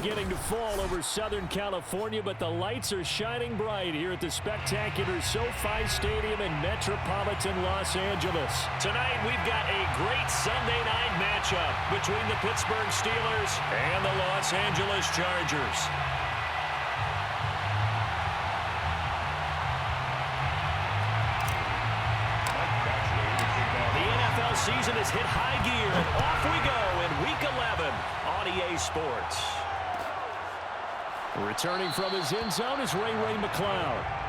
beginning to fall over Southern California, but the lights are shining bright here at the spectacular SoFi Stadium in metropolitan Los Angeles. Tonight, we've got a great Sunday night matchup between the Pittsburgh Steelers and the Los Angeles Chargers. Season has hit high gear, and off we go in Week 11 on EA Sports. Returning from his end zone is Ray McCloud.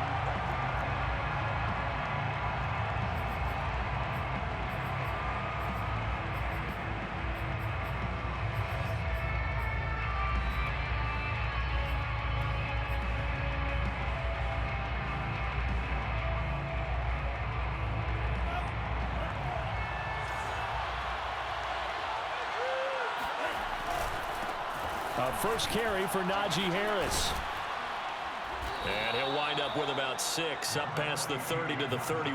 First carry for Najee Harris. And he'll wind up with about 6, up past the 30 to the 31.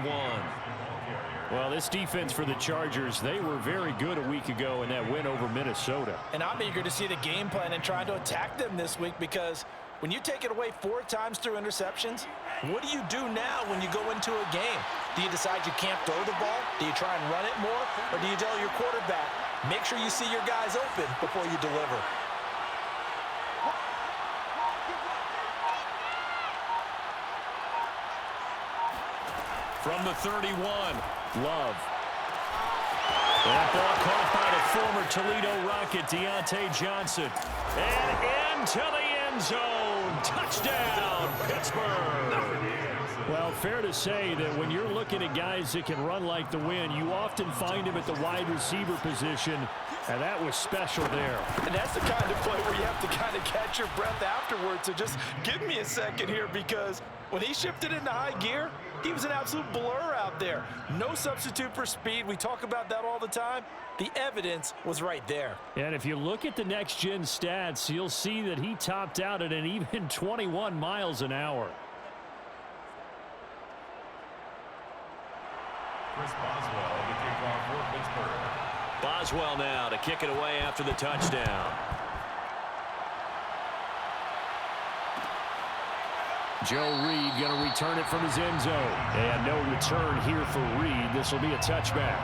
Well, this defense for the Chargers, they were very good a week ago in that win over Minnesota. And I'm eager to see the game plan and try to attack them this week, because when you take it away 4 times through interceptions, what do you do now when you go into a game? Do you decide you can't throw the ball? Do you try and run it more? Or do you tell your quarterback, make sure you see your guys open before you deliver? From the 31, Love. That ball caught by the former Toledo Rocket, Deontay Johnson. And into the end zone. Touchdown, Pittsburgh. Well, fair to say that when you're looking at guys that can run like the wind, you often find him at the wide receiver position, and that was special there. And that's the kind of play where you have to kind of catch your breath afterwards. So just give me a second here, because when he shifted into high gear, he was an absolute blur out there. No substitute for speed. We talk about that all the time. The evidence was right there. And if you look at the next-gen stats, you'll see that he topped out at an even 21 miles an hour. Chris Boswell, the kickoff for Pittsburgh. Boswell now to kick it away after the touchdown. Joe Reed going to return it from his end zone. And no return here for Reed. This will be a touchback.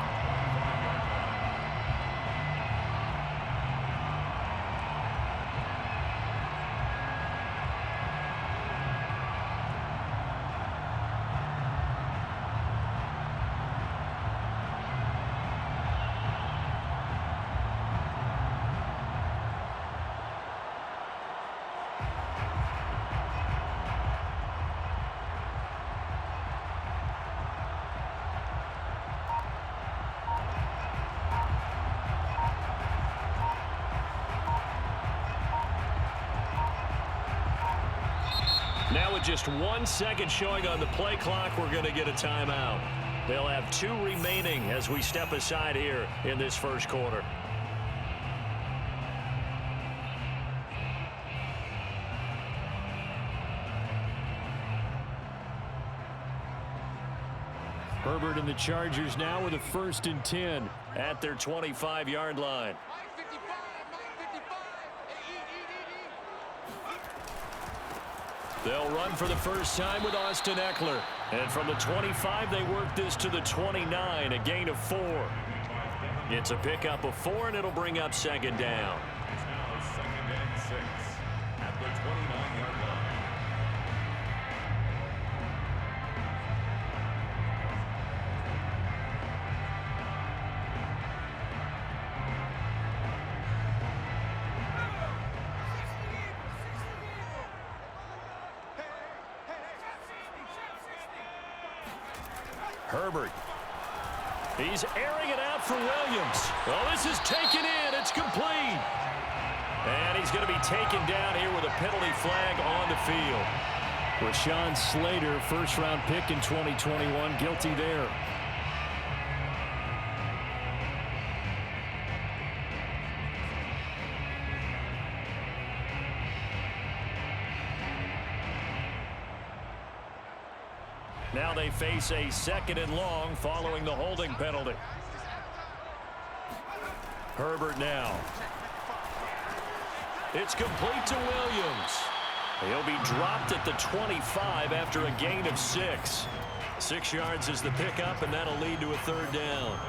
Now with just 1 second showing on the play clock, we're going to get a timeout. They'll have 2 remaining as we step aside here in this first quarter. Herbert and the Chargers now with a 1st and 10 at their 25-yard line. They'll run for the first time with Austin Eckler. And from the 25, they work this to the 29, a gain of 4. It's a pickup of 4, and it'll bring up 2nd down. It's now 2nd and 6 at the 29-yard line. Herbert. He's airing it out for Williams. Oh, this is taken in. It's complete. And he's going to be taken down here with a penalty flag on the field. Rashawn Slater, first-round pick in 2021, guilty there. Now they face a 2nd and long following the holding penalty. Herbert now. It's complete to Williams. He'll be dropped at the 25 after a gain of 6. 6 yards is the pickup, and that'll lead to a third down.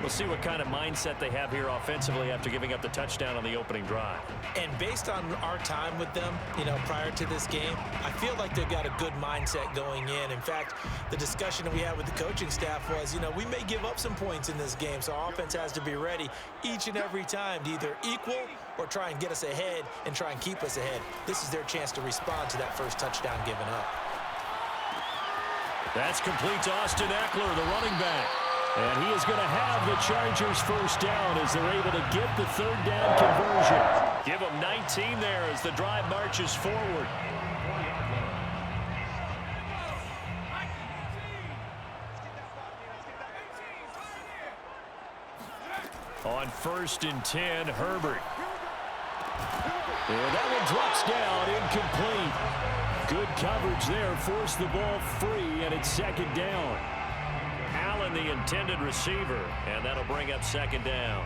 We'll see what kind of mindset they have here offensively after giving up the touchdown on the opening drive. And based on our time with them, prior to this game, I feel like they've got a good mindset going in. In fact, the discussion that we had with the coaching staff was, we may give up some points in this game, so our offense has to be ready each and every time to either equal or try and get us ahead and try and keep us ahead. This is their chance to respond to that first touchdown given up. That's complete to Austin Eckler, the running back. And he is going to have the Chargers first down as they're able to get the third down conversion. Give them 19 there as the drive marches forward. On 1st and 10, Herbert. And that one drops down, incomplete. Good coverage there, forced the ball free, and it's 2nd down. Allen, the intended receiver, and that'll bring up 2nd down.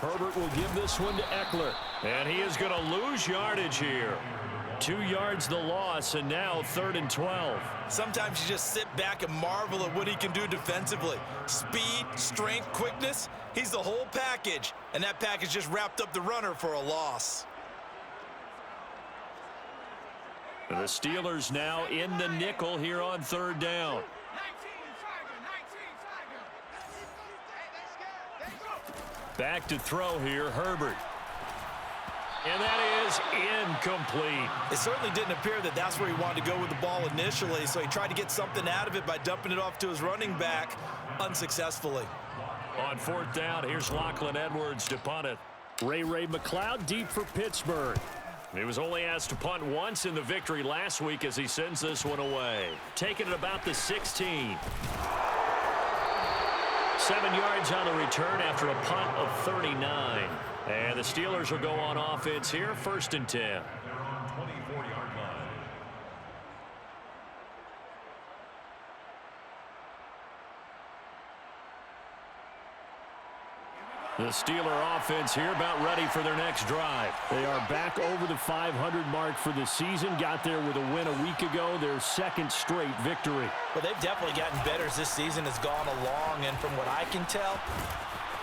Herbert will give this one to Eckler, and he is going to lose yardage here. 2 yards the loss, and now 3rd and 12. Sometimes you just sit back and marvel at what he can do defensively. Speed, strength, quickness, he's the whole package. And that package just wrapped up the runner for a loss. The Steelers now in the nickel here on 3rd down. Back to throw here, Herbert. And that is incomplete. It certainly didn't appear that that's where he wanted to go with the ball initially, so he tried to get something out of it by dumping it off to his running back unsuccessfully. On 4th down, here's Lachlan Edwards to punt it. Ray McLeod deep for Pittsburgh. He was only asked to punt once in the victory last week as he sends this one away. Taking it about the 16. 7 yards on the return after a punt of 39. And the Steelers will go on offense here, 1st and 10. 24-yard line. The Steeler offense here about ready for their next drive. They are back over the 500 mark for the season. Got there with a win a week ago, their 2nd straight victory. Well, they've definitely gotten better as this season has gone along, and from what I can tell,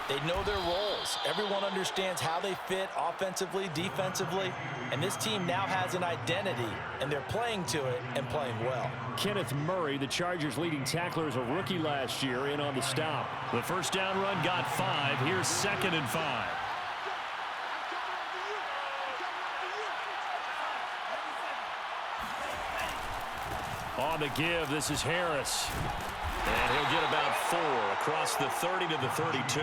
they know their roles. Everyone understands how they fit offensively, defensively, and this team now has an identity, and they're playing to it and playing well. Kenneth Murray, the Chargers' leading tackler, as a rookie last year, in on the stop. The first down run got 5. Here's 2nd and 5. On the give, this is Harris. And he'll get about 4 across the 30 to the 32.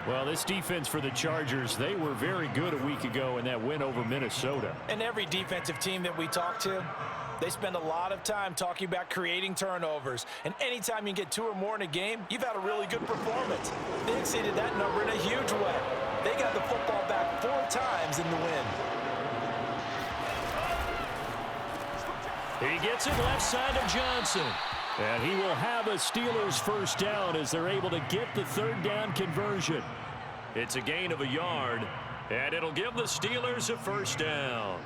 Well, this defense for the Chargers, they were very good a week ago in that win over Minnesota. And every defensive team that we talk to, they spend a lot of time talking about creating turnovers. And anytime you get 2 or more in a game, you've had a really good performance. They exceeded that number in a huge way. They got the football back 4 times in the win. He gets it left side of Johnson. And he will have a Steelers first down as they're able to get the 3rd down conversion. It's a gain of a yard, and it'll give the Steelers a first down.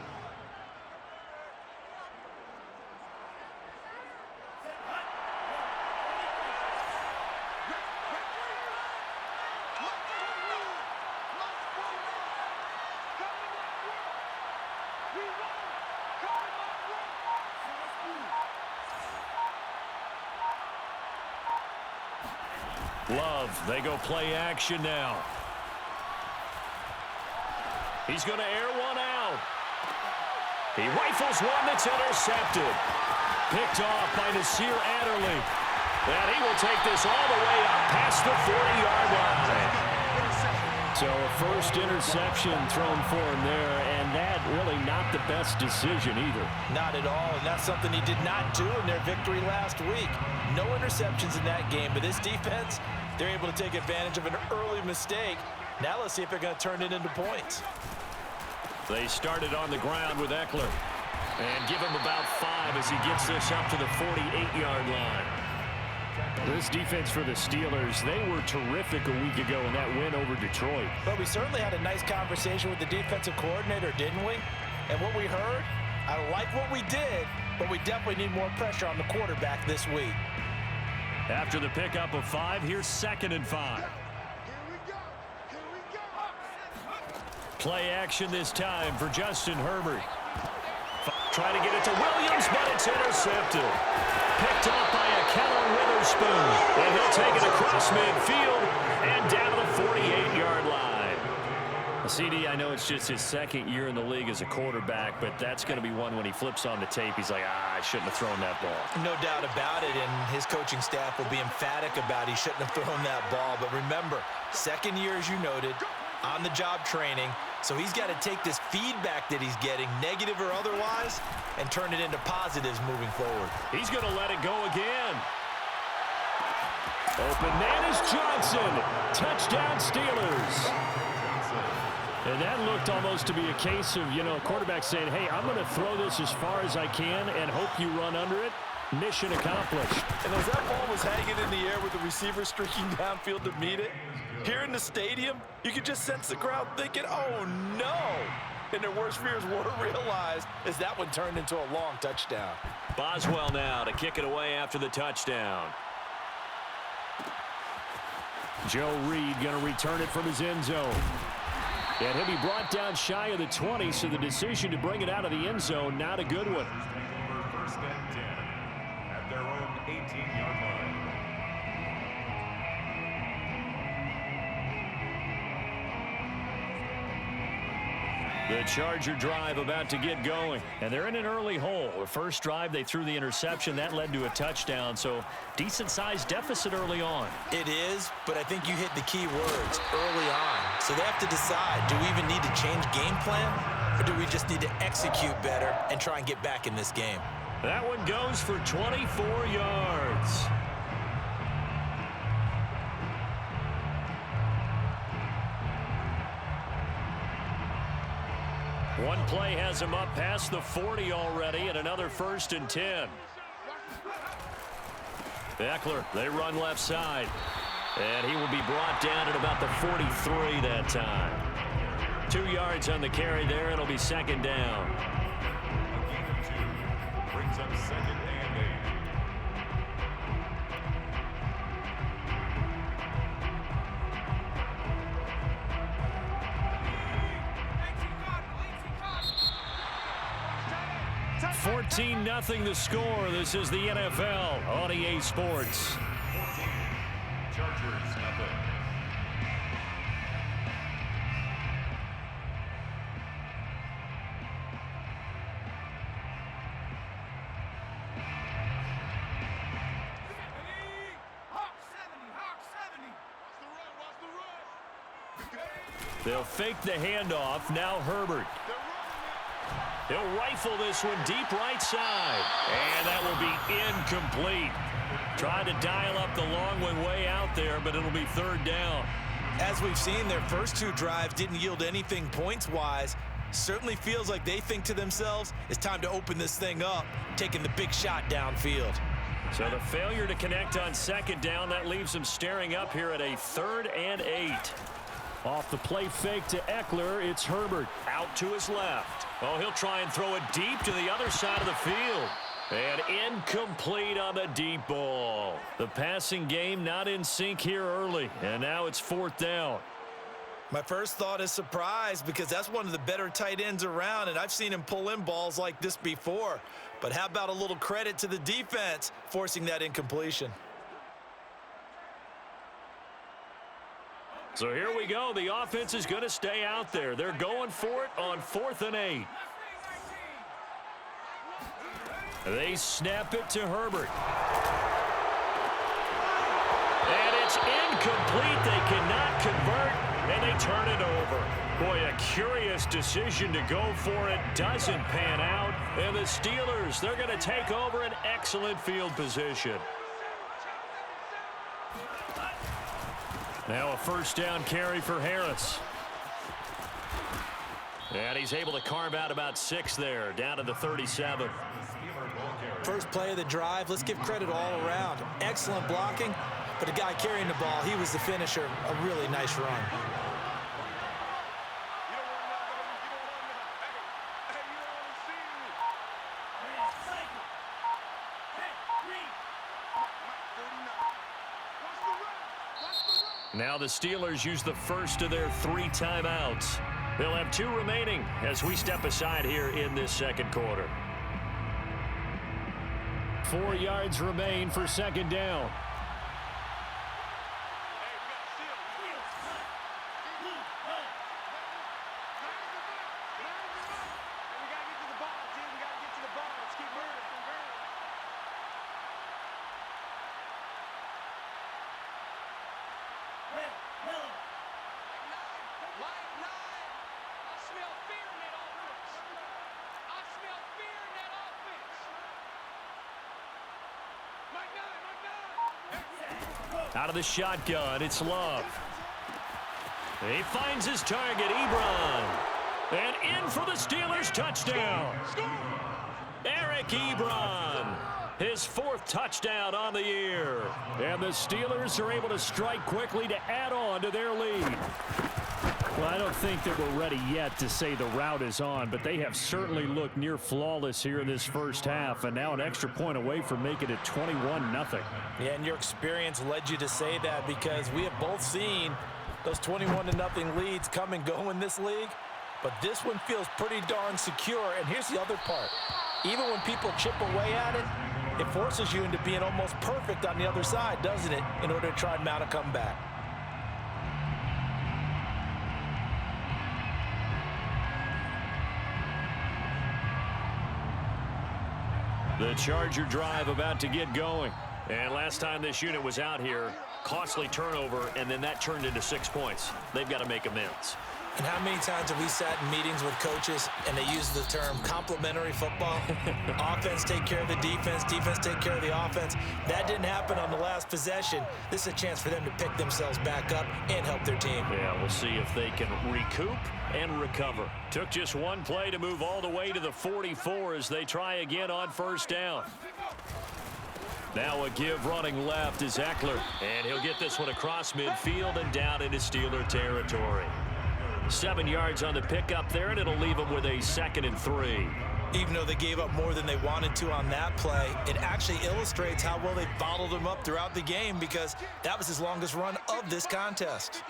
Love, they go play action now. He's going to air one out. He rifles one that's intercepted. Picked off by Nasir Adderley. And he will take this all the way up past the 40-yard line. So a first interception thrown for him there, and that really not the best decision either. Not at all, and that's something he did not do in their victory last week. No interceptions in that game, but this defense, they're able to take advantage of an early mistake. Now let's see if they're going to turn it into points. They started on the ground with Eckler. And give him about 5 as he gets this up to the 48-yard line. This defense for the Steelers, they were terrific a week ago in that win over Detroit. But we certainly had a nice conversation with the defensive coordinator, didn't we? And what we heard, I like what we did, but we definitely need more pressure on the quarterback this week. After the pickup of 5, here's 2nd and 5. Play action this time for Justin Herbert. Trying to get it to Williams, but it's intercepted. Picked up by a Keller Witherspoon. And he'll take it across midfield and down to the 48-yard line. CD, I know it's just his 2nd year in the league as a quarterback, but that's going to be one when he flips on the tape. He's like, I shouldn't have thrown that ball. No doubt about it, and his coaching staff will be emphatic about he shouldn't have thrown that ball. But remember, 2nd year, as you noted, on-the-job training. So he's got to take this feedback that he's getting, negative or otherwise, and turn it into positives moving forward. He's going to let it go again. Open man is Johnson. Touchdown Steelers. And that looked almost to be a case of, quarterback saying, hey, I'm going to throw this as far as I can and hope you run under it. Mission accomplished. And as that ball was hanging in the air with the receiver streaking downfield to meet it, here in the stadium, you could just sense the crowd thinking, oh, no. And their worst fears were realized as that one turned into a long touchdown. Boswell now to kick it away after the touchdown. Joe Reed going to return it from his end zone. And he'll be brought down shy of the 20, so the decision to bring it out of the end zone, not a good one. 1st and 10 at their own 18-yard line. The Charger drive about to get going, and they're in an early hole. The first drive, they threw the interception. That led to a touchdown, so decent-sized deficit early on. It is, but I think you hit the key words, early on. So they have to decide, do we even need to change game plan, or do we just need to execute better and try and get back in this game? That one goes for 24 yards. One play has him up past the 40 already, and another 1st and 10. Eckler, they run left side. And he will be brought down at about the 43 that time. 2 yards on the carry there. It'll be 2nd down. A gain of 2 brings up 2nd and 8. Fourteen 0 the score. This is the NFL on EA Sports. 14. Chargers, nothing. They'll fake the handoff. Now Herbert. He'll rifle this one deep right side. And that will be incomplete. Tried to dial up the long one way out there, but it'll be 3rd down. As we've seen, their first 2 drives didn't yield anything points-wise. Certainly feels like they think to themselves, it's time to open this thing up, taking the big shot downfield. So the failure to connect on 2nd down, that leaves them staring up here at a 3rd and 8. Off the play fake to Eckler, it's Herbert out to his left. Oh, he'll try and throw it deep to the other side of the field. And incomplete on the deep ball. The passing game not in sync here early, and now it's 4th down. My first thought is surprise, because that's one of the better tight ends around, and I've seen him pull in balls like this before. But how about a little credit to the defense forcing that incompletion? So here we go. The offense is going to stay out there. They're going for it on 4th and 8. They snap it to Herbert. And it's incomplete. They cannot convert, and they turn it over. Boy, a curious decision to go for it. Doesn't pan out. And the Steelers, they're going to take over an excellent field position. Now a 1st down carry for Harris. And he's able to carve out about 6 there, down to the 37. First play of the drive, let's give credit all around. Excellent blocking, but the guy carrying the ball, he was the finisher. A really nice run. Now the Steelers use the first of their 3 timeouts. They'll have 2 remaining as we step aside here in this second quarter. 4 yards remain for second down. Out of the shotgun, it's Love. He finds his target, Ebron. And in for the Steelers touchdown. Eric Ebron, his 4th touchdown on the year. And the Steelers are able to strike quickly to add on to their lead. Well, I don't think that we're ready yet to say the route is on, but they have certainly looked near flawless here in this first half, and now an extra point away from making it 21-0. Yeah, and your experience led you to say that because we have both seen those 21-0 leads come and go in this league, but this one feels pretty darn secure. And here's the other part. Even when people chip away at it, it forces you into being almost perfect on the other side, doesn't it, in order to try and mount a comeback. The Charger drive about to get going. And last time this unit was out here, costly turnover, and then that turned into 6 points. They've got to make amends. And how many times have we sat in meetings with coaches and they use the term complementary football? Offense take care of the defense, defense take care of the offense. That didn't happen on the last possession. This is a chance for them to pick themselves back up and help their team. Yeah, we'll see if they can recoup and recover. Took just 1 play to move all the way to the 44 as they try again on first down. Now a give running left is Eckler, and he'll get this one across midfield and down into Steeler territory. 7 yards on the pickup there, and it'll leave them with a 2nd and 3. Even though they gave up more than they wanted to on that play, it actually illustrates how well they bottled them up throughout the game because that was his longest run of this contest.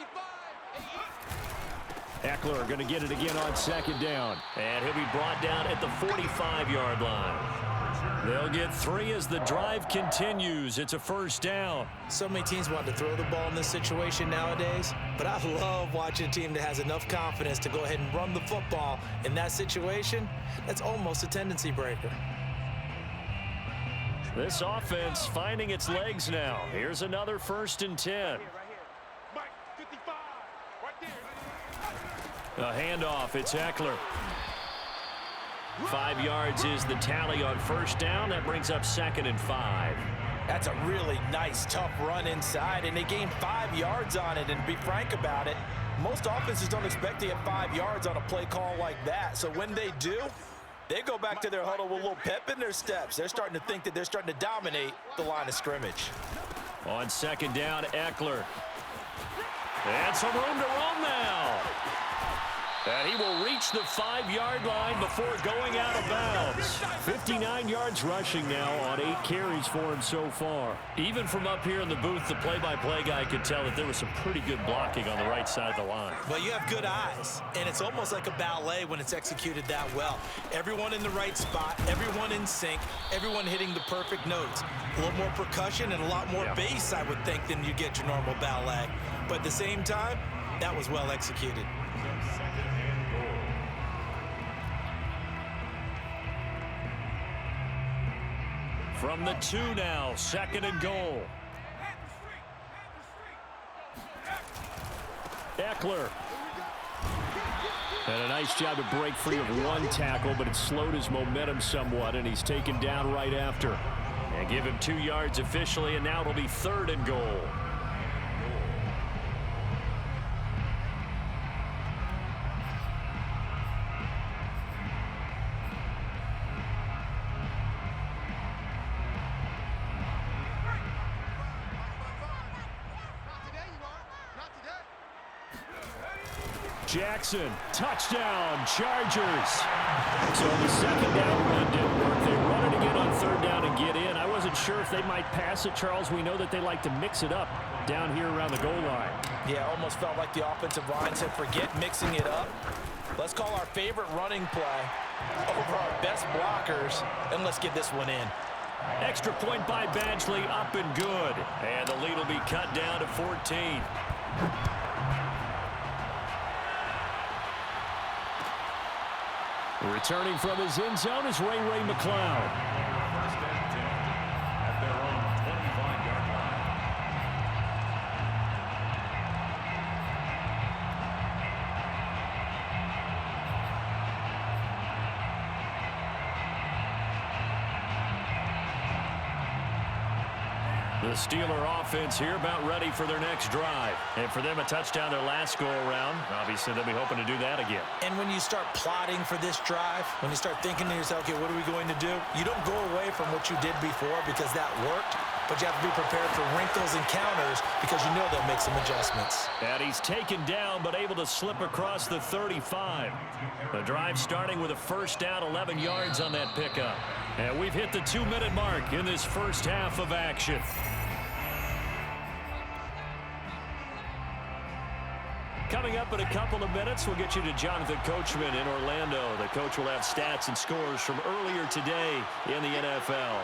Eckler going to get it again on 2nd down, and he'll be brought down at the 45-yard line. They'll get 3 as the drive continues. It's a first down. So many teams want to throw the ball in this situation nowadays, but I love watching a team that has enough confidence to go ahead and run the football in that situation. That's almost a tendency breaker. This offense finding its legs now. Here's another 1st and 10. A handoff, it's Eckler. 5 yards is the tally on first down. That brings up 2nd and 5. That's a really nice, tough run inside, and they gained 5 yards on it. And to be frank about it, most offenses don't expect to get 5 yards on a play call like that. So when they do, they go back to their huddle with a little pep in their steps. They're starting to think that they're starting to dominate the line of scrimmage. On 2nd down, Eckler. And some room to roam now. And he will reach the 5-yard line before going out of bounds. 59 yards rushing now on 8 carries for him so far. Even from up here in the booth, the play-by-play guy could tell that there was some pretty good blocking on the right side of the line. Well, you have good eyes, and it's almost like a ballet when it's executed that well. Everyone in the right spot, everyone in sync, everyone hitting the perfect notes. A little more percussion and a lot more bass, I would think, than you get your normal ballet. But at the same time, that was well executed. From the 2 now, 2nd and goal. Eckler. And a nice job to break free of 1 tackle, but it slowed his momentum somewhat, and he's taken down right after. And give him 2 yards officially, and now it'll be 3rd and goal. Jackson, touchdown, Chargers. So the second down run didn't work. They run it again on third down and get in. I wasn't sure if they might pass it, Charles. We know that they like to mix it up down here around the goal line. Yeah, almost felt like the offensive line said, forget mixing it up. Let's call our favorite running play over our best blockers, and let's get this one in. Extra point by Badgley, up and good. And the lead will be cut down to 14. Returning from his end zone is Ray McCloud. First and 10 at their own 25-yard line. The Steeler offense here about ready for their next drive. And for them, a touchdown their last go-around. Obviously, they'll be hoping to do that again. And when you start plotting for this drive, when you start thinking to yourself, okay, what are we going to do? You don't go away from what you did before because that worked, but you have to be prepared for wrinkles and counters because you know they'll make some adjustments. And he's taken down but able to slip across the 35. The drive starting with a first down, 11 yards on that pickup. And we've hit the 2-minute mark in this first half of action. Coming up in a couple of minutes, we'll get you to Jonathan Coachman in Orlando. The coach will have stats and scores from earlier today in the NFL.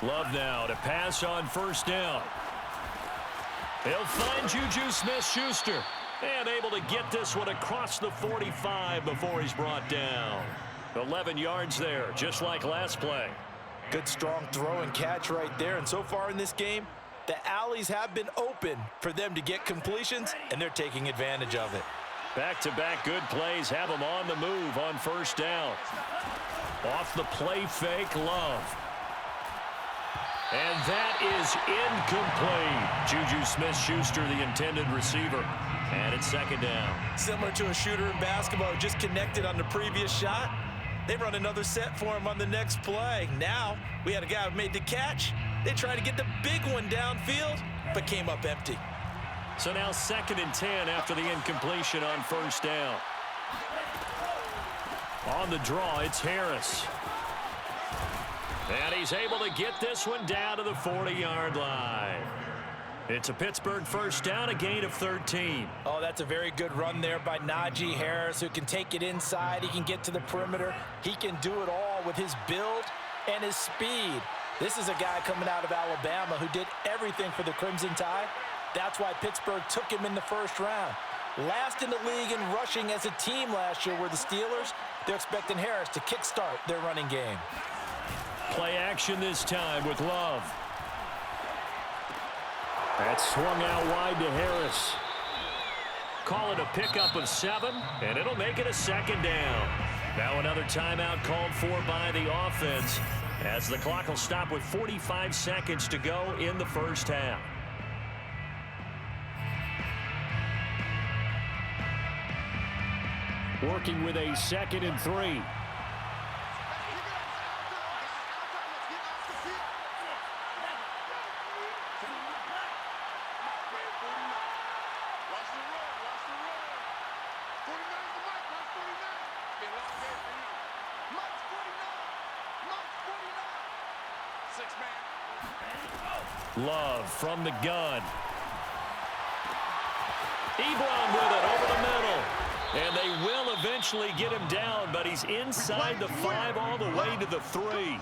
Love now to pass on first down. He'll find Juju Smith-Schuster. And able to get this one across the 45 before he's brought down. 11 yards there, just like last play. Good strong throw and catch right there. And so far in this game, the alleys have been open for them to get completions, and they're taking advantage of it. Back-to-back good plays have them on the move on first down. Off the play fake, Love. And that is incomplete. Juju Smith-Schuster, the intended receiver. And it's second down. Similar to a shooter in basketball who just connected on the previous shot. They run another set for him on the next play. Now, we had a guy who made the catch. They tried to get the big one downfield, but came up empty. So now 2nd and 10 after the incompletion on first down. On the draw, it's Harris. And he's able to get this one down to the 40-yard line. It's a Pittsburgh first down, a gain of 13. Oh, that's a very good run there by Najee Harris, who can take it inside. He can get to the perimeter. He can do it all with his build and his speed. This is a guy coming out of Alabama who did everything for the Crimson Tide. That's why Pittsburgh took him in the first round. Last in the league in rushing as a team last year were the Steelers. They're expecting Harris to kickstart their running game. Play action this time with Love. That's swung out wide to Harris. Call it a pickup of 7, and it'll make it a second down. Now another timeout called for by the offense as the clock will stop with 45 seconds to go in the first half. Working with a 2nd and 3. Love from the gun. Ebron with it over the middle. And they will eventually get him down, but he's inside the 5 all the way to the 3.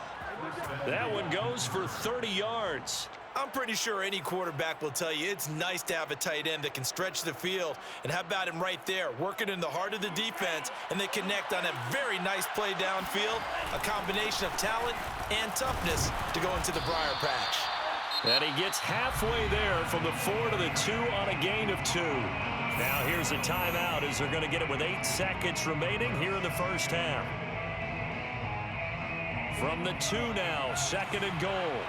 That one goes for 30 yards. I'm pretty sure any quarterback will tell you it's nice to have a tight end that can stretch the field. And how about him right there, working in the heart of the defense, and they connect on a very nice play downfield, a combination of talent and toughness to go into the briar patch. And he gets halfway there from the 4 to the 2 on a gain of 2. Now here's a timeout as they're going to get it with 8 seconds remaining here in the first half. From the 2 now, 2nd and goal.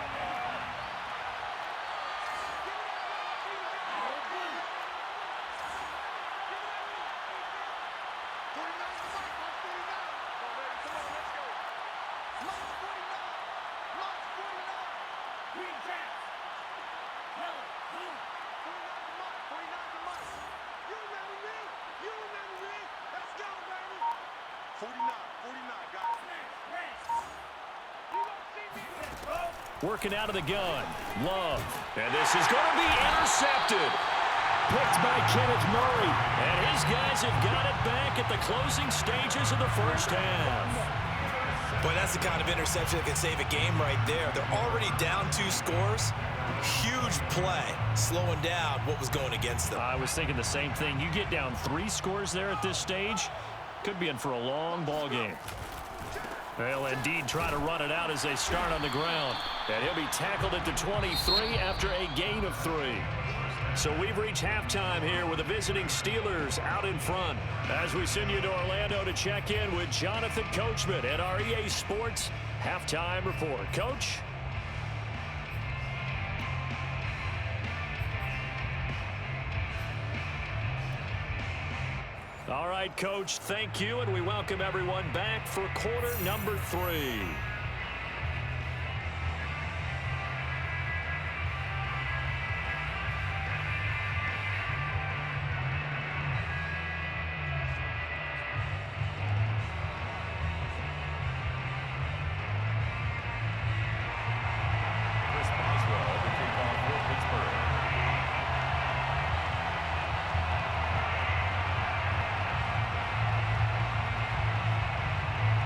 Working out of the gun. Love. And this is going to be intercepted. Picked by Kenneth Murray. And his guys have got it back at the closing stages of the first half. Boy, that's the kind of interception that can save a game right there. They're already down 2 scores. Huge play, slowing down what was going against them. I was thinking the same thing. You get down 3 scores there at this stage, could be in for a long ball game. They'll indeed try to run it out as they start on the ground. And he'll be tackled at the 23 after a gain of 3. So we've reached halftime here with the visiting Steelers out in front. As we send you to Orlando to check in with Jonathan Coachman at our EA Sports Halftime Report. Coach? All right, Coach, thank you, and we welcome everyone back for quarter number 3.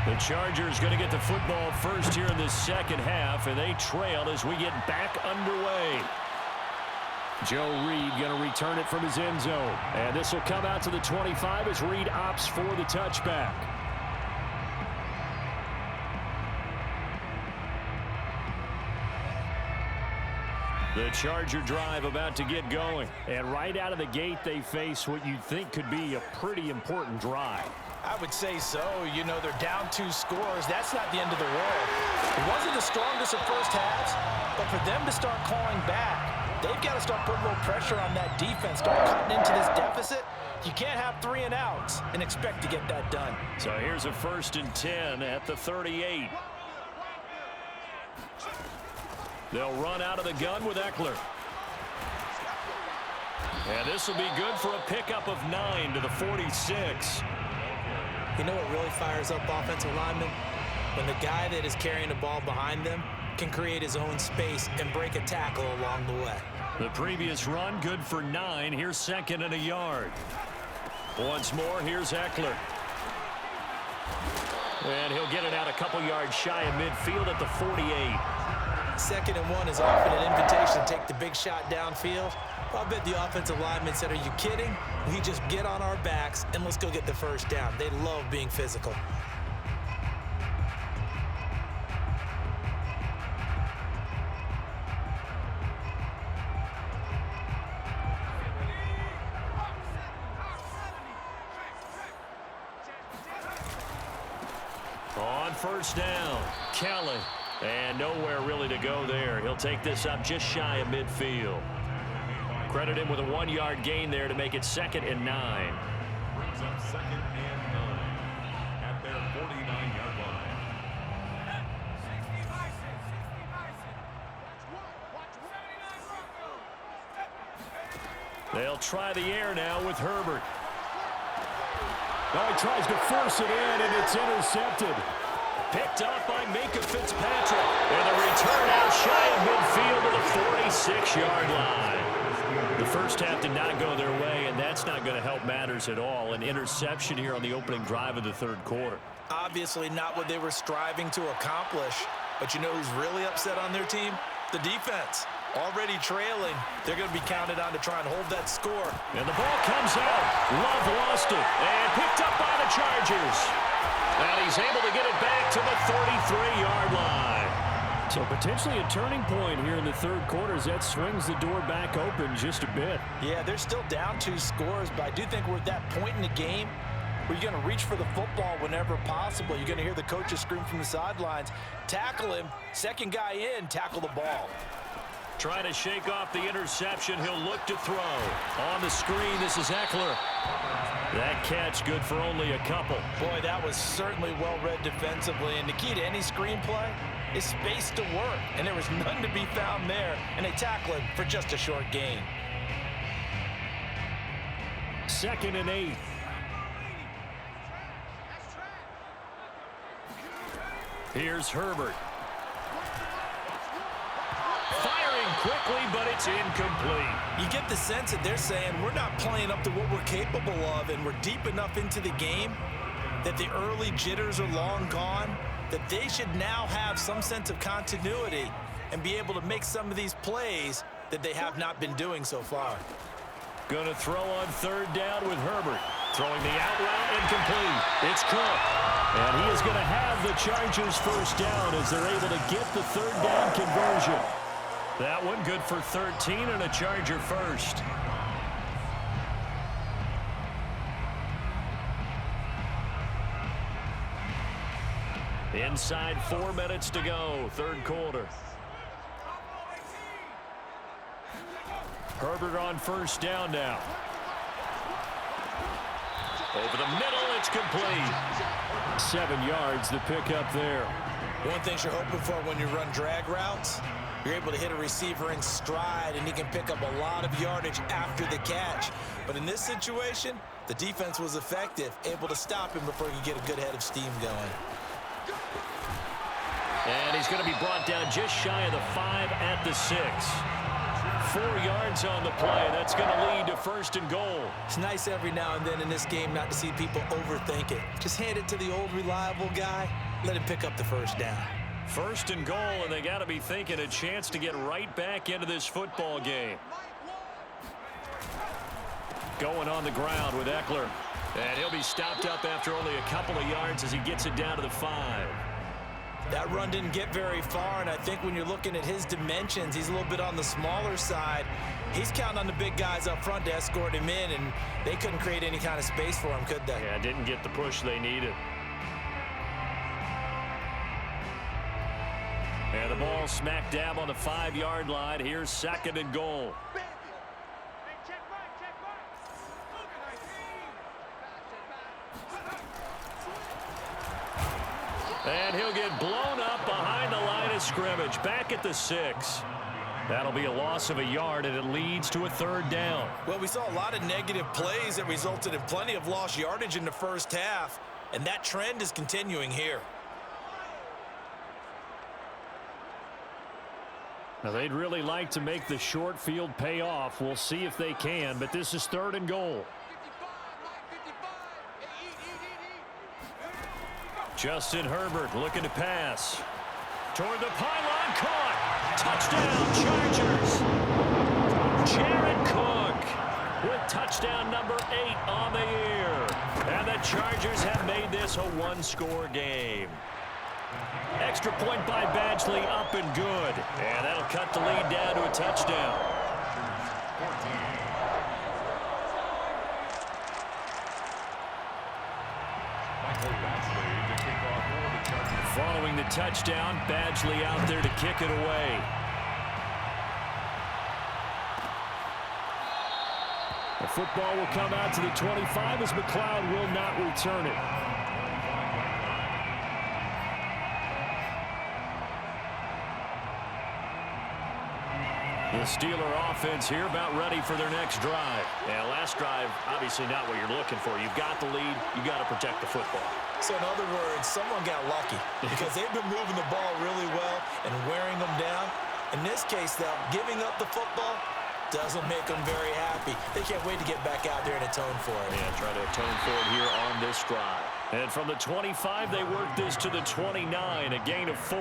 The Chargers going to get the football first here in this second half, and they trail as we get back underway. Joe Reed going to return it from his end zone. And this will come out to the 25 as Reed opts for the touchback. The Charger drive about to get going. And right out of the gate, they face what you'd think could be a pretty important drive. I would say so. You know, they're down 2 scores. That's not the end of the world. It wasn't the strongest of first halves, but for them to start clawing back, they've got to start putting a little pressure on that defense, start cutting into this deficit. You can't have 3 and outs and expect to get that done. So here's a 1st and 10 at the 38. They'll run out of the gun with Eckler. And this will be good for a pickup of 9 to the 46. You know what really fires up offensive linemen? When the guy that is carrying the ball behind them can create his own space and break a tackle along the way. The previous run, good for 9. Here's 2nd and a yard. Once more, here's Eckler. And he'll get it out a couple yards shy of midfield at the 48. 2nd and 1 is often an invitation to take the big shot downfield. I bet the offensive lineman said, are you kidding? We just get on our backs and let's go get the first down. They love being physical. On 1st down, Kelly. And nowhere really to go there. He'll take this up just shy of midfield. Credit him with a 1-yard gain there to make it 2nd and 9. Brings up 2nd and 9 at their 49-yard line. They'll try the air now with Herbert. Now he tries to force it in, and it's intercepted. Picked up by Minka Fitzpatrick. And the return out shy of midfield to the 46-yard line. The first half did not go their way, and that's not going to help matters at all. An interception here on the opening drive of the 3rd quarter. Obviously not what they were striving to accomplish. But you know who's really upset on their team? The defense. Already trailing. They're going to be counted on to try and hold that score. And the ball comes out. Love lost it. And picked up by the Chargers. And he's able to get it back to the 33-yard line. So potentially a turning point here in the 3rd quarter as that swings the door back open just a bit. Yeah, they're still down 2 scores, but I do think we're at that point in the game where you're going to reach for the football whenever possible. You're going to hear the coaches scream from the sidelines, tackle him, 2nd guy in, tackle the ball. Trying to shake off the interception. He'll look to throw. On the screen, this is Eckler. That catch good for only a couple. Boy, that was certainly well-read defensively. And the key to any screenplay is space to work. And there was none to be found there. And they tackle him for just a short gain. 2nd and 8. Here's Herbert. Firing quickly, but it's incomplete. You get the sense that they're saying we're not playing up to what we're capable of, and we're deep enough into the game that the early jitters are long gone, that they should now have some sense of continuity and be able to make some of these plays that they have not been doing so far. Going to throw on third down with Herbert. Throwing the out route, incomplete. It's Cook. And he is going to have the Chargers first down as they're able to get the third down conversion. That one good for 13 and a Charger first. Inside 4 minutes to go, third quarter. Herbert on first down now. Over the middle, it's complete. 7 yards, the pickup there. One thing you're hoping for when you run drag routes, you're able to hit a receiver in stride, and he can pick up a lot of yardage after the catch. But in this situation, the defense was effective, able to stop him before he could get a good head of steam going. And he's going to be brought down just shy of the 5 at the 6. 4 yards on the play. That's going to lead to first and goal. It's nice every now and then in this game not to see people overthink it. Just hand it to the old reliable guy. Let him pick up the first down. First and goal, and they got to be thinking a chance to get right back into this football game. Going on the ground with Eckler. And he'll be stopped up after only a couple of yards as he gets it down to the 5. That run didn't get very far, and I think when you're looking at his dimensions, he's a little bit on the smaller side. He's counting on the big guys up front to escort him in, and they couldn't create any kind of space for him, could they? Yeah, didn't get the push they needed. And the ball smack dab on the 5-yard line. Here's second and goal. And he'll get blown up behind the line of scrimmage. Back at the 6. That'll be a loss of a yard, and it leads to a third down. Well, we saw a lot of negative plays that resulted in plenty of lost yardage in the first half, and that trend is continuing here. Now, they'd really like to make the short field pay off. We'll see if they can, but this is third and goal. Justin Herbert looking to pass. Toward the pylon, caught. Touchdown, Chargers. Jared Cook with touchdown number 8 on the year. And the Chargers have made this a one-score game. Extra point by Badgley, up and good. And that'll cut the lead down to a touchdown. Following the touchdown, Badgley out there to kick it away. The football will come out to the 25 as McLeod will not return it. The Steeler offense here about ready for their next drive. Yeah, last drive, obviously not what you're looking for. You've got the lead. You've got to protect the football. So in other words, someone got lucky because they've been moving the ball really well and wearing them down. In this case, though, giving up the football doesn't make them very happy. They can't wait to get back out there and atone for it. Yeah, try to atone for it here on this drive. And from the 25, they work this to the 29, a gain of 4.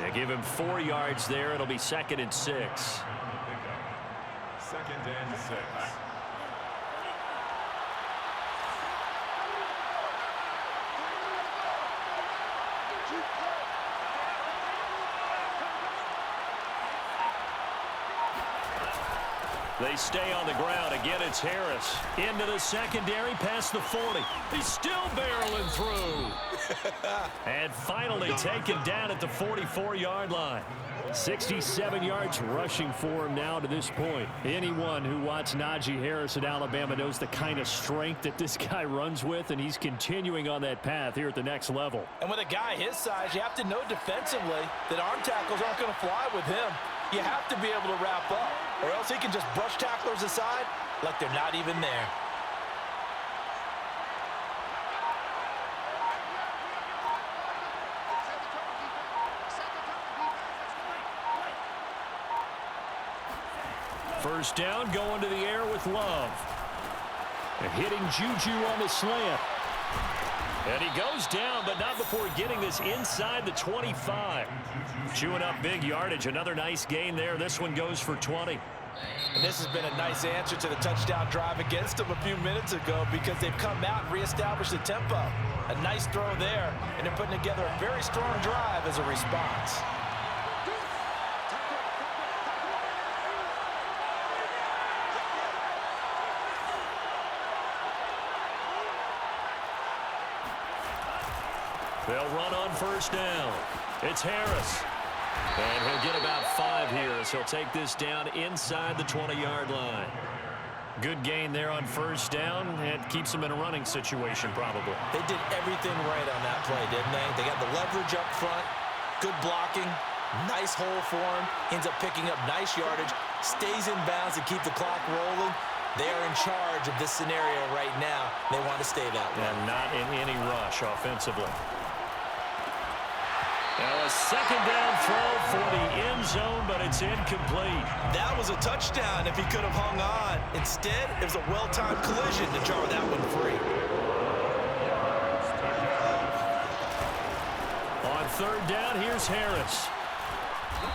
They give him 4 yards there. It'll be second and 6. Second and 6. They stay on the ground. Again, it's Harris. Into the secondary, past the 40. He's still barreling through. And finally taken down at the 44-yard line. 67 yards rushing for him now to this point. Anyone who watched Najee Harris at Alabama knows the kind of strength that this guy runs with, and he's continuing on that path here at the next level. And with a guy his size, you have to know defensively that arm tackles aren't going to fly with him. You have to be able to wrap up, or else he can just brush tacklers aside like they're not even there. First down, going to the air with Love. And hitting Juju on the slant. And he goes down, but not before getting this inside the 25. Chewing up big yardage. Another nice gain there. This one goes for 20. And this has been a nice answer to the touchdown drive against them a few minutes ago because they've come out and reestablished the tempo. A nice throw there, and they're putting together a very strong drive as a response. They'll run on first down. It's Harris. And he'll get about 5 here as he'll take this down inside the 20-yard line. Good gain there on first down, and keeps them in a running situation probably. They did everything right on that play, didn't they? They got the leverage up front, good blocking, nice hole for him, ends up picking up nice yardage, stays in bounds to keep the clock rolling. They are in charge of this scenario right now. They want to stay that way. And not in any rush offensively. Now a second down throw for the end zone, but it's incomplete. That was a touchdown if he could have hung on. Instead, it was a well-timed collision to jar that one free. On third down, here's Harris.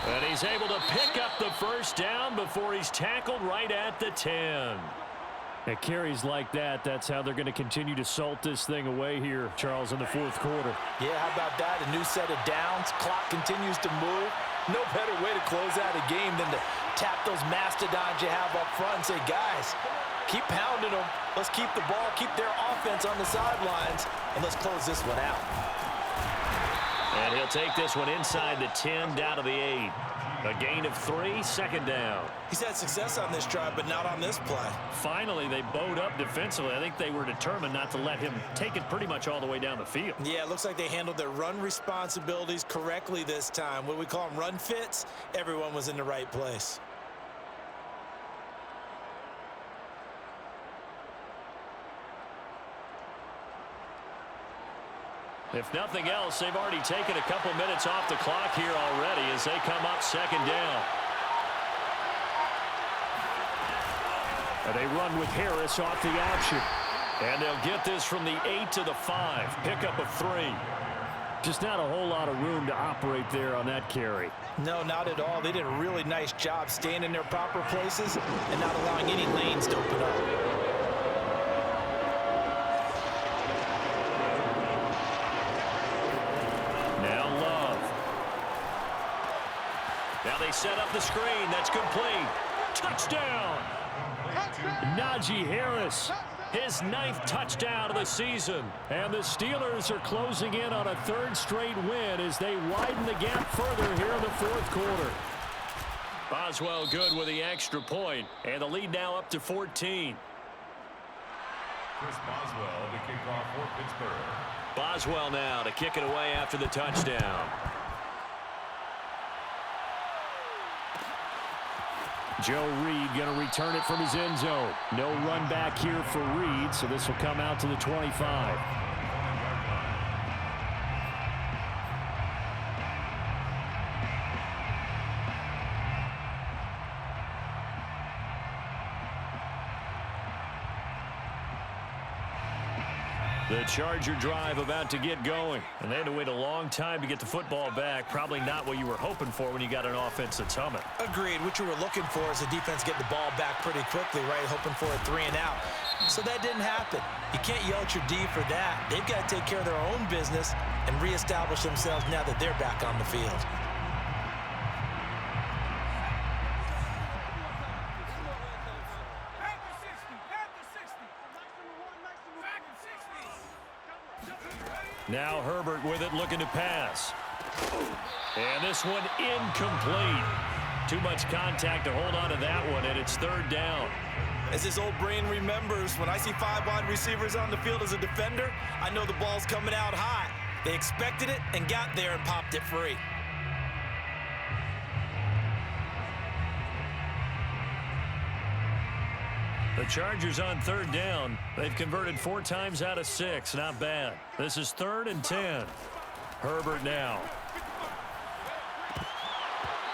And he's able to pick up the first down before he's tackled right at the 10. At carries like that, that's how they're going to continue to salt this thing away here, Charles, in the fourth quarter. Yeah, how about that? A new set of downs. Clock continues to move. No better way to close out a game than to tap those mastodons you have up front and say, guys, keep pounding them. Let's keep the ball, keep their offense on the sidelines, and let's close this one out. And he'll take this one inside the 10, down to the 8. A gain of 3, second down. He's had success on this drive, but not on this play. Finally, they bowed up defensively. I think they were determined not to let him take it pretty much all the way down the field. Yeah, it looks like they handled their run responsibilities correctly this time. What we call them run fits, everyone was in the right place. If nothing else, they've already taken a couple minutes off the clock here already as they come up second down. And they run with Harris off the option. And they'll get this from the 8 to the 5. Pickup of 3. Just not a whole lot of room to operate there on that carry. No, not at all. They did a really nice job staying in their proper places and not allowing any lanes to open up. Now they set up the screen. That's complete. Touchdown! Najee Harris, his 9th touchdown of the season. And the Steelers are closing in on a 3rd straight win as they widen the gap further here in the fourth quarter. Boswell good with the extra point, and the lead now up to 14. Chris Boswell, the kickoff for Pittsburgh. Boswell now to kick it away after the touchdown. Joe Reed going to return it from his end zone. No run back here for Reed, so this will come out to the 25. The Charger drive about to get going. And they had to wait a long time to get the football back. Probably not what you were hoping for when you got an offense that's humming. Agreed. What you were looking for is the defense get the ball back pretty quickly, right? Hoping for a 3 and out. So that didn't happen. You can't yell at your D for that. They've got to take care of their own business and reestablish themselves now that they're back on the field. Now Herbert with it, looking to pass. And this one incomplete. Too much contact to hold on to that one, and it's 3rd down. As this old brain remembers, when I see 5 wide receivers on the field as a defender, I know the ball's coming out hot. They expected it and got there and popped it free. The Chargers on 3rd down. They've converted 4 times out of 6. Not bad. This is 3rd and 10. Herbert now.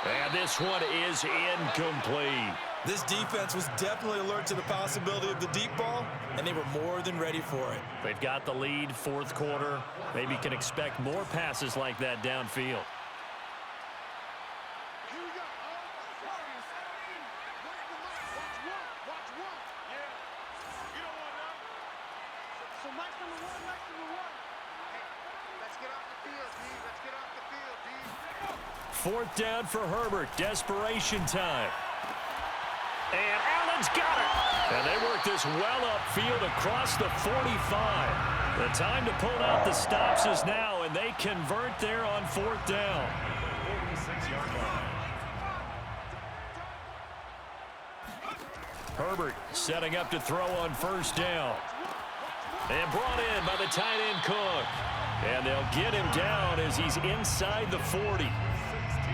And this one is incomplete. This defense was definitely alert to the possibility of the deep ball, and they were more than ready for it. They've got the lead, fourth quarter. Maybe can expect more passes like that downfield. Fourth down for Herbert. Desperation time. And Allen's got it. And they work this well upfield across the 45. The time to pull out the stops is now, and they convert there on fourth down. 46-yard line. Herbert setting up to throw on first down. And brought in by the tight end Cook. And they'll get him down as he's inside the 40.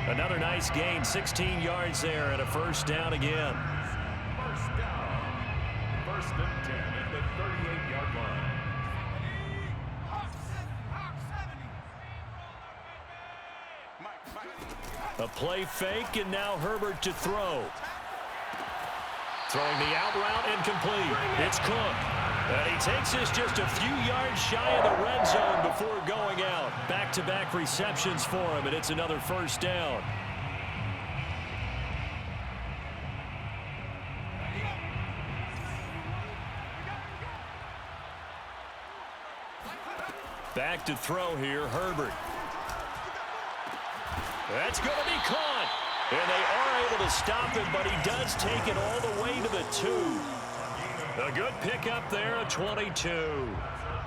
Another nice gain, 16 yards there, and a first down again. First down. First and 10 at the 38-yard line. A play fake, and now Herbert to throw. Throwing the out route incomplete. It's Cook. And he takes this just a few yards shy of the red zone before going out. Back-to-back receptions for him, and it's another first down. Back to throw here, Herbert. That's going to be caught. And they are able to stop him, but he does take it all the way to the 2. A good pickup there, a 22.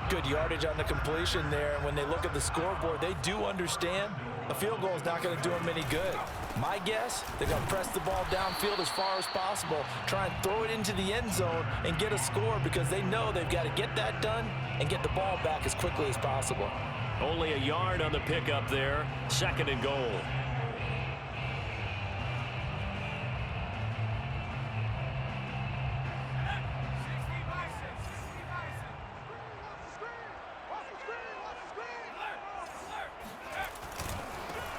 Good yardage on the completion there. And when they look at the scoreboard, they do understand a field goal is not going to do them any good. My guess, they're going to press the ball downfield as far as possible, try and throw it into the end zone and get a score because they know they've got to get that done and get the ball back as quickly as possible. Only a yard on the pickup there, second and goal.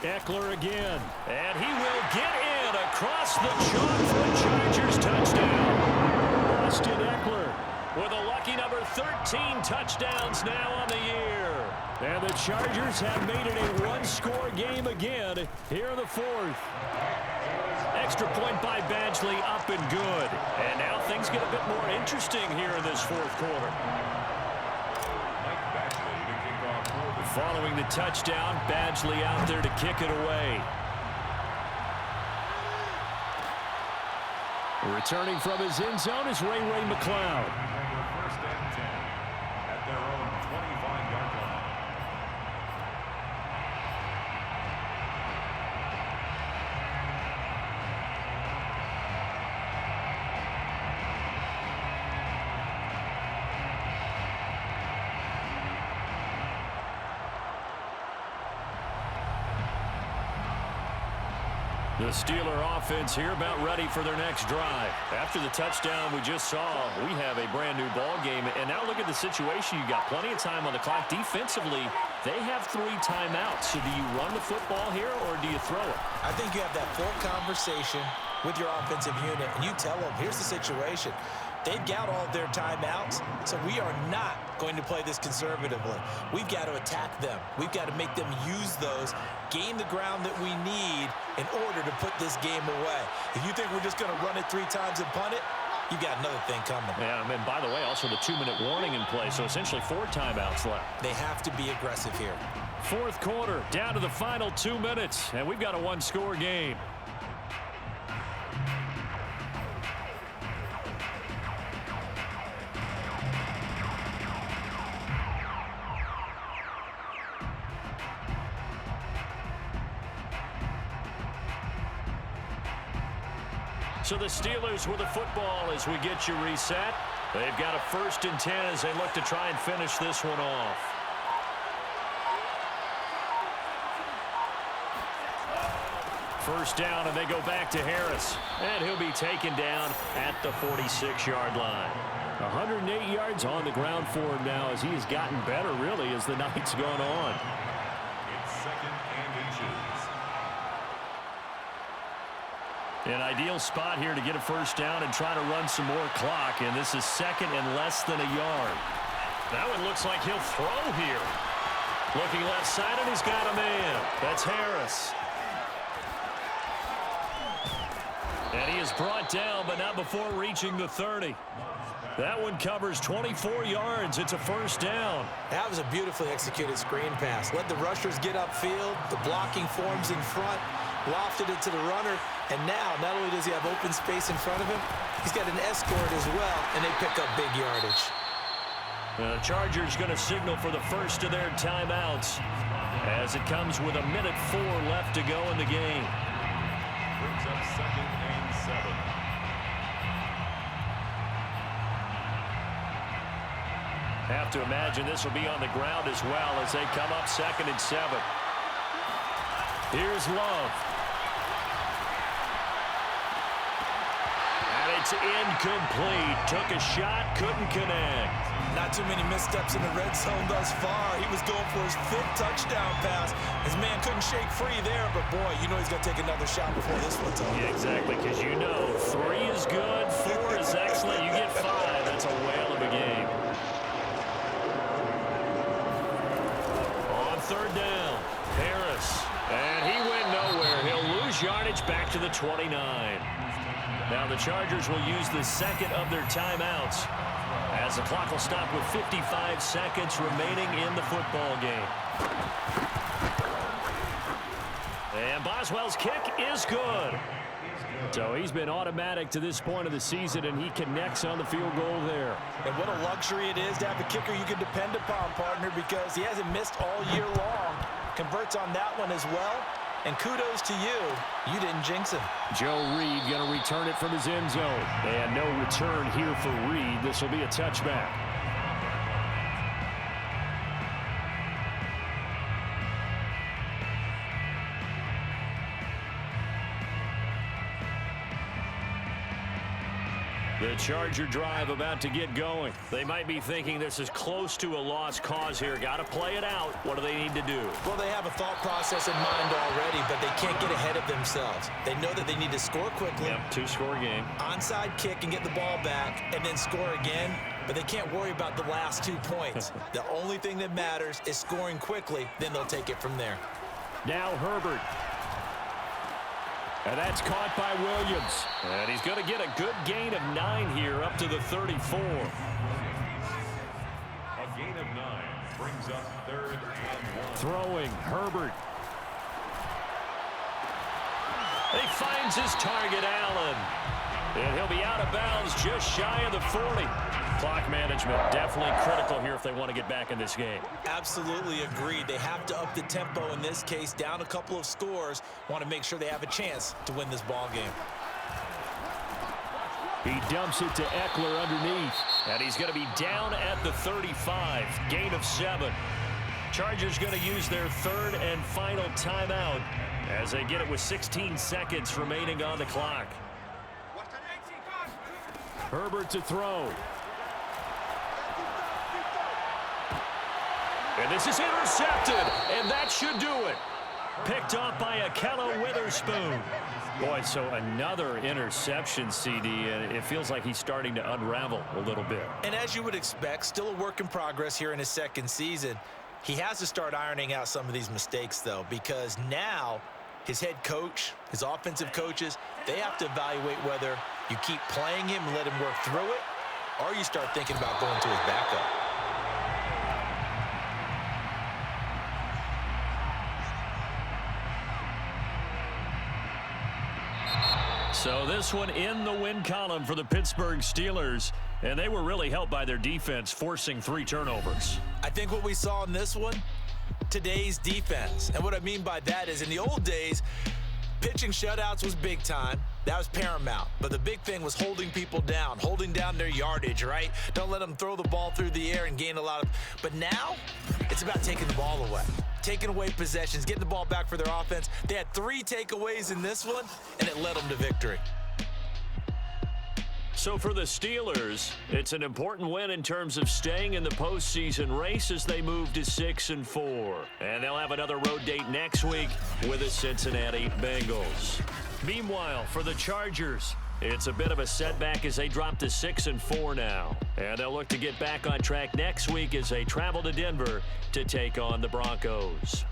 Eckler again, and he will get in across the chalk for a Chargers touchdown. Austin Eckler with a lucky number 13 touchdowns now on the year. And the Chargers have made it a one-score game again here in the fourth. Extra point by Badgley, up and good. And now things get a bit more interesting here in this fourth quarter. Following the touchdown, Badgley out there to kick it away. Returning from his end zone is Ray McCloud. First and 10 at their own 25-yard line. The Steeler offense here about ready for their next drive. After the touchdown we just saw, we have a brand new ball game. And now look at the situation. You got plenty of time on the clock. Defensively, they have 3 timeouts. So do you run the football here or do you throw it? I think you have that full conversation with your offensive unit, and you tell them, here's the situation. They've got all of their timeouts, so we are not going to play this conservatively. We've got to attack them. We've got to make them use those, gain the ground that we need in order to put this game away. If you think we're just going to run it 3 times and punt it, you've got another thing coming. Yeah, and by the way, also the 2-minute warning in play, so essentially 4 timeouts left. They have to be aggressive here. Fourth quarter, down to the final 2 minutes, and we've got a one-score game. So the Steelers with the football as we get you reset. They've got a 1st and 10 as they look to try and finish this one off. First down, and they go back to Harris. And he'll be taken down at the 46-yard line. 108 yards on the ground for him now as he has gotten better, really, as the night's gone on. It's 2nd and inches. An ideal spot here to get a first down and try to run some more clock, and this is second and less than a yard. That one looks like he'll throw here. Looking left side, and he's got a man. That's Harris. And he is brought down, but not before reaching the 30. That one covers 24 yards. It's a first down. That was a beautifully executed screen pass. Let the rushers get upfield. The blocking forms in front. Lofted it to the runner. And now, not only does he have open space in front of him, he's got an escort as well, and they pick up big yardage. The Chargers going to signal for the first of their timeouts as it comes with 1:04 left to go in the game. Brings up 2nd and 7. Have to imagine this will be on the ground as well as they come up 2nd and 7. Here's Love. And it's incomplete. Took a shot, couldn't connect. Not too many missteps in the red zone thus far. He was going for his 5th touchdown pass. His man couldn't shake free there, but boy, you know he's going to take another shot before this one's over. Yeah, exactly, because you know 3 is good, 4 is excellent. You get 5. That's a whale of a game. On 3rd down, Harris. And he went nowhere. He'll lose yardage back to the 29. Now the Chargers will use the second of their timeouts as the clock will stop with 55 seconds remaining in the football game. And Boswell's kick is good. So he's been automatic to this point of the season, and he connects on the field goal there. And what a luxury it is to have a kicker you can depend upon, partner, because he hasn't missed all year long. Converts on that one as well. And kudos to you. You didn't jinx him. Joe Reed going to return it from his end zone. And no return here for Reed. This will be a touchback. The Charger drive about to get going. They might be thinking this is close to a lost cause here. Got to play it out. What do they need to do? Well, they have a thought process in mind already, but they can't get ahead of themselves. They know that they need to score quickly. Yep, 2-score game. Onside kick and get the ball back and then score again. But they can't worry about the last 2 points. The only thing that matters is scoring quickly. Then they'll take it from there. Now Herbert. And that's caught by Williams. And he's going to get a good gain of 9 here up to the 34. A gain of 9 brings up 3rd and 1. Throwing, Herbert. He finds his target, Allen. And he'll be out of bounds just shy of the 40. Clock management definitely critical here if they want to get back in this game. Absolutely agreed. They have to up the tempo in this case, down a couple of scores. Want to make sure they have a chance to win this ball game. He dumps it to Eckler underneath. And he's going to be down at the 35. Gain of 7. Chargers going to use their 3rd and final timeout as they get it with 16 seconds remaining on the clock. Herbert to throw. And this is intercepted, and that should do it. Picked off by Akello Witherspoon. Boy, so another interception, CD, and it feels like he's starting to unravel a little bit. And as you would expect, still a work in progress here in his 2nd season. He has to start ironing out some of these mistakes, though, because now his head coach, his offensive coaches, they have to evaluate whether you keep playing him and let him work through it, or you start thinking about going to his backup. So this one in the win column for the Pittsburgh Steelers, and they were really helped by their defense forcing 3 turnovers. I think what we saw in this one, today's defense. And what I mean by that is in the old days, pitching shutouts was big time. That was paramount. But the big thing was holding people down, holding down their yardage, right? Don't let them throw the ball through the air and gain a lot of... But now, it's about taking the ball away. Taking away possessions, getting the ball back for their offense. They had 3 takeaways in this one, and it led them to victory. So for the Steelers, it's an important win in terms of staying in the postseason race as they move to 6-4. And they'll have another road date next week with the Cincinnati Bengals. Meanwhile, for the Chargers, it's a bit of a setback as they drop to 6-4 now. And they'll look to get back on track next week as they travel to Denver to take on the Broncos.